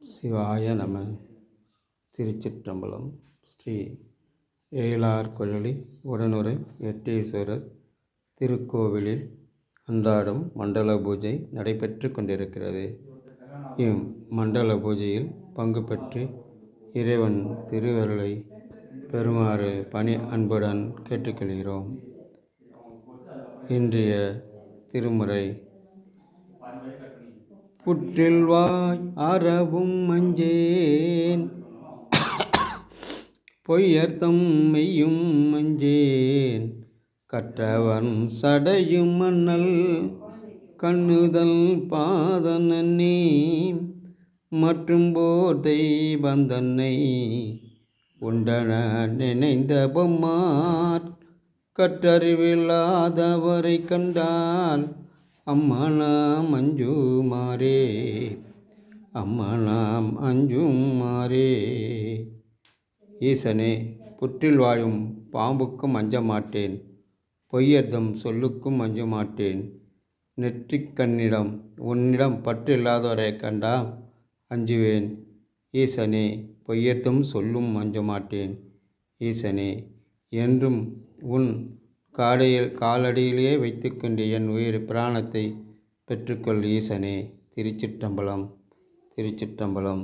சிவாய நம. திருச்சிற்றம்பலம். ஸ்ரீ ஏலார் குழலி உடனுரை எட்டீஸ்வரர் திருக்கோவிலில் அன்றாடம் மண்டல பூஜை நடைபெற்று கொண்டிருக்கிறது. மண்டல பூஜையில் பங்கு பெற்று இறைவன் திருவருளை பெறுமாறு பணி அன்புடன் கேட்டுக்கொள்கிறோம். இன்றைய திருமுறை: புற்றில்வாய் அறவும் மஞ்சேன், பொய்யர்த்தம் மெய்யும் மஞ்சேன், கற்றவன் சடையும் மண்ணல் கண்ணுதல் பாதனன்னே, மற்றும் போர் தெய்வந்தன்னை உண்டன நினைந்த பொம்மார், கற்றறிவில்லாதவரை கண்டால் அம்மனாம் அஞ்சுமாறே, அம்மனாம் அஞ்சுமாறே. ஈசனே, புற்றில் வாழும் பாம்புக்கும் அஞ்ச மாட்டேன், பொய்யர்தம் சொல்லுக்கும் அஞ்ச மாட்டேன், நெற்றிக் கண்ணிடம் உன்னிடம் பற்று இல்லாதவரை கண்டால் அஞ்சுவேன். ஈசனே, பொய்யர்தம் சொல்லும் அஞ்ச மாட்டேன். ஈசனே, என்றும் உன் காலடியிலே வைத்துக்கொண்டு என் உயிர் பிராணத்தை பெற்றுக்கொள். ஈசனே. திருச்சிற்றம்பலம். திருச்சிற்றம்பலம்.